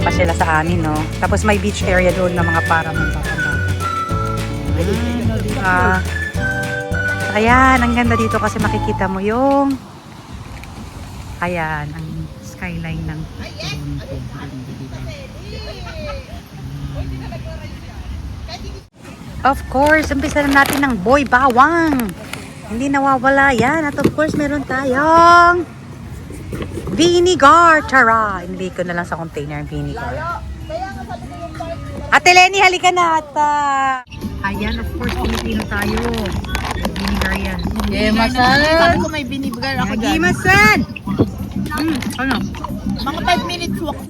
magpapasyala sa amin, no? Tapos may beach area doon na mga para mong bata-bata. Ano, diba? Ayan, ang ganda dito kasi makikita mo yung ayan, ang skyline ng Toronto. Of course, umpisa na natin ng Boy Bawang. Hindi nawawala yan. At of course, meron tayong vinegar. Tara! Inilagay ko na lang sa container ang vinegar. Ate Lenny, halika na. At ayan, of course, Pilipino tayo. Vinegar yan. Masan! Kung may binibigar ako dyan. Masan! Ano? Mga 5 minutes walk.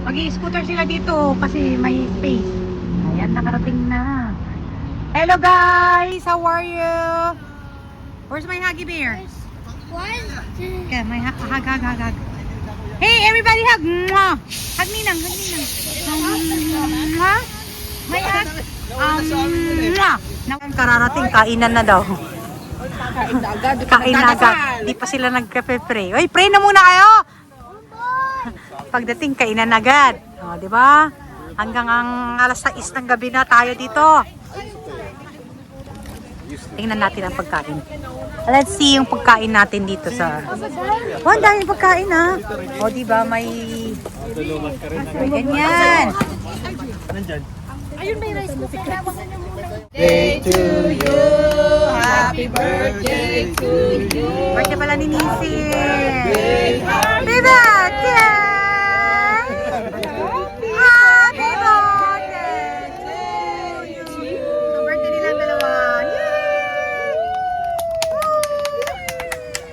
Mag-i-scooter sila dito kasi may space. Ayan, nakarating na. Hello guys! How are you? Where's my Huggy Bear? Okay, my hug. Hey, everybody hug! Mwah! Hug Ninang, hug Ninang. Mwah! May hug. Mwah! Kararating, kainan na daw. Kain na agad. Di pa sila nagka-pray. Oy, pray na muna kayo! Pagdating, kainan agad. O, di ba? Hanggang ang alas 6 ng gabi na tayo dito. Tingnan natin ang pagkain. Let's see yung pagkain natin dito sa... Oh, ang daming pagkain ha. O, di ba? May ganyan. Ayun, may rice mo. Day to you, happy birthday to you. Birthday pala ni Nisi. Happy birthday! Happy birthday to you. Ang birthday nilang dalawa. Yay!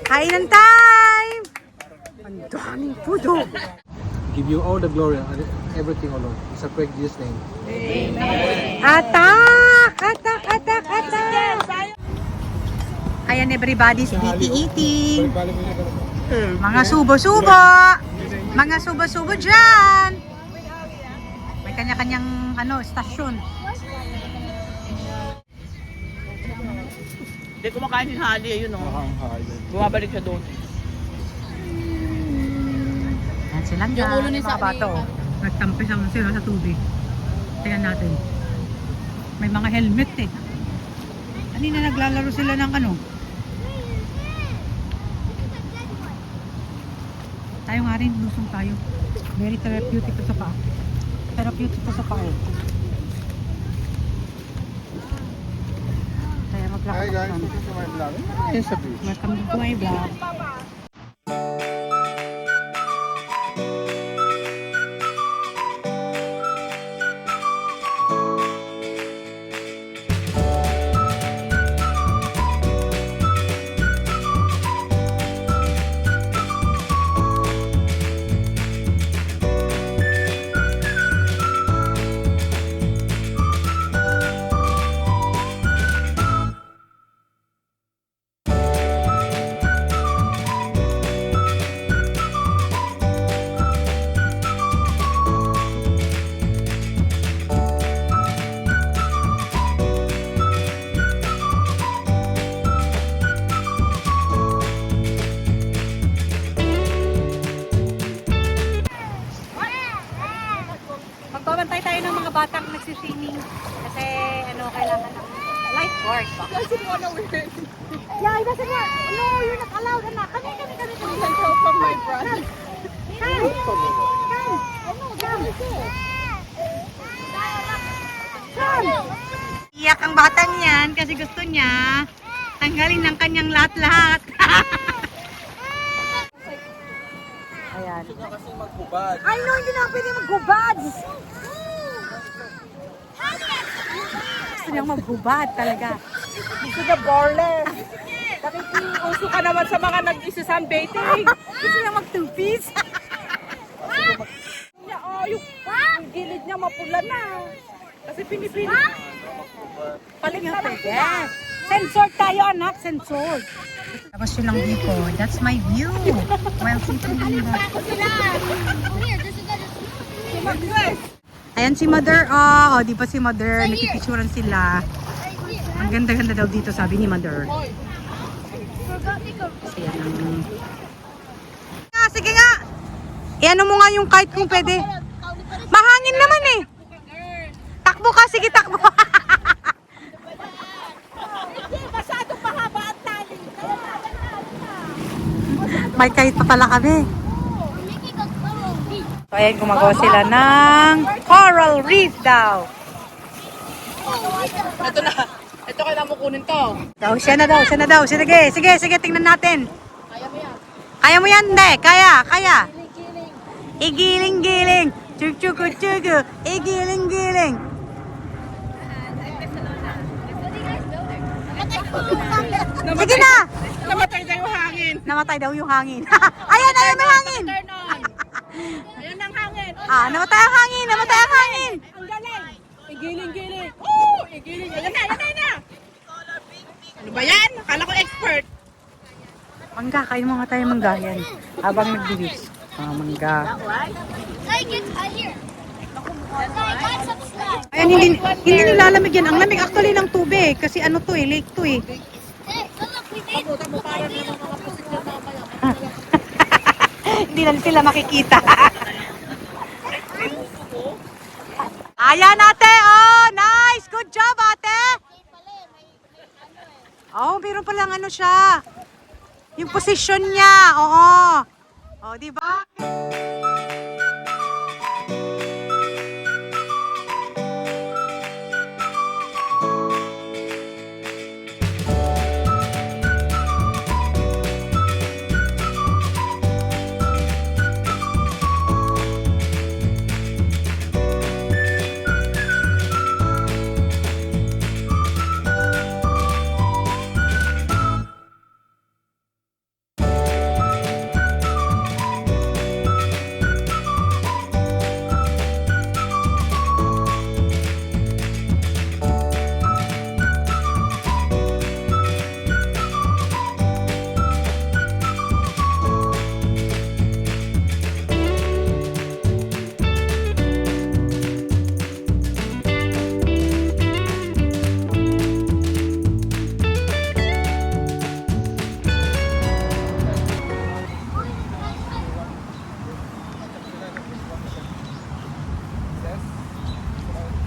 Kainan time! Ang daming food oh. Give you all the glory and everything, O Lord. We separate Jesus' name. Atak! Atak! Atak! Atak! Ayan everybody's eating. Mga subo-subo! Mga subo-subo dyan! May kanya-kanyang stasyon. Hindi kumakain si Hali, ayun o. Bumabalik siya doon. Yan silang Yung ulo ni mga Saki. bata oh. Nagtampisan sila sa tubig. Tingnan natin. May mga helmet eh. Kanina naglalaro sila ng Tayo nga rin, lusong tayo. Very therapeutic to sa paa. Therapeutic to sa paa. Kaya maglakad. Hi guys, welcome to my vlog. Yes, Welcome to my vlog. Nagbabantay tayo ng mga batang nagsiswimming. Kasi, kailangan ng lifeguard ba? Yeah, he doesn't want. No, you're not allowed, anak. Kami. Help from my brother. Iyak ang batang yan kasi gusto niya tanggalin ng kanyang lahat-lahat. Ayan. Gusto niya kasi maghubad. I know, hindi na pwede maghubad. Gusto niyang maghubad talaga. Gusto na boreless. Nakikiuso ka naman sa mga nag-isa-sunbathing. Gusto niyang mag-two-piece. Yung gilid niya mapula na. Kasi pinipili. Palit na pwede. Sensor tayo, anak. Sensor. Tapos yun lang view ko. That's my view. While sitting in the... Ayan si Mother. Oh, di ba si Mother? Nagpipicturan sila. Ang ganda-ganda daw dito, sabi ni Mother. Kasi yan ang... Sige nga! Iano mo nga yung kite kung pwede. Mahangin naman eh. Takbo ka, sige takbo. May kite pa pala kami. So ayan, gumagawa sila ng coral reef daw. Ito na. Ito kailangan mo kunin to. Siya na daw. Sige, tingnan natin. Kaya mo yan, hindi. Kaya. Igiling-giling. Chug-chug-chug. Igiling-giling. Sige na! Namatay na yung hangin. Namatay daw yung hangin. Ayan, may hangin. Turn on. Ayan ang hangin. Namatay ang hangin. Ang galing. Igiling-giling. Oh, igiling. Ayan na. Ano ba yan? Akala ko expert. Mangga, kain mo nga tayo manggayan. Habang nagbibis. Mangga. Ayan, hindi nilalamig yan. Ang lamig actually ng tubig. Kasi ano to lake to eh. Hindi na sila makikita. Ayan ate, oh, nice, good job ate. Oh, meron palang ano siya. Yung position niya, oo. Oh, di ba?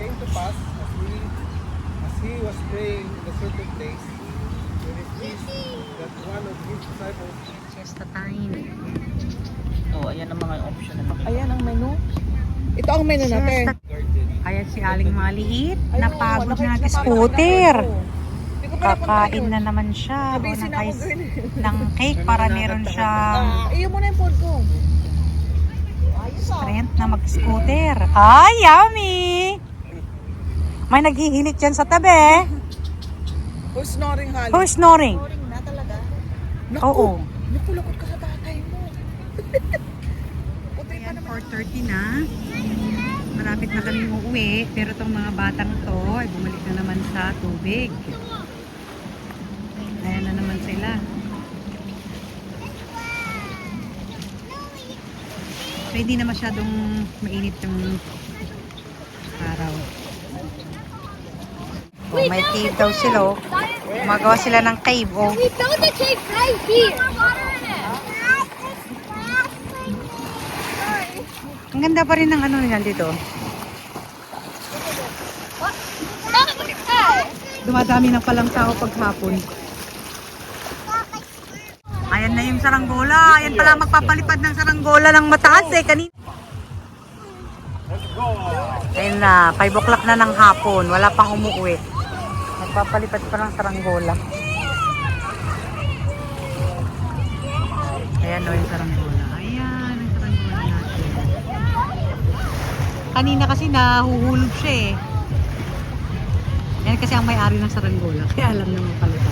Came to pass as he was praying in a certain place, when it pleased that one of his disciples. Siesta time. Oh, ayan ang mga option na makita. Ayan ang menu. Ito ang menu natin. Ayan si Aling Maliit. Napagod na nag-scooter. Kakain na naman siya. O, ng cake para meron siyang Iyo mo na yung phone ko. strength na mag-scooter. Ay, yummy! May naghihilik dyan sa tabi. Who's snoring, Hal? Who's snoring? Snoring na talaga? Oo. Napulakot ka sa tatay mo. Ayan, 4:30 na. Malapit na kami uuwi. Pero itong mga batang to, ay bumalik na naman sa tubig. Ayan na naman sila. So, hindi na masyadong mainit yung araw. Oh, may cave daw sila. Oh. Gumagawa sila ng cave. Oh. We built a cave right here. Ang ganda pa rin ng ano nila dito. Dumadami na palang tao paghapon. Ayan na yung saranggola. Ayan pala magpapalipad ng saranggola ng mataas eh. Kanina. Ayan na, 5 o'clock na ng hapon. Wala pang umuwi. Magpapalipad pa ng saranggola. Ayan o yung saranggola. Ayan yung saranggola natin. Kanina kasi nahuhulog siya eh. Yan kasi ang may-ari ng saranggola. Kaya alam na magpalipad.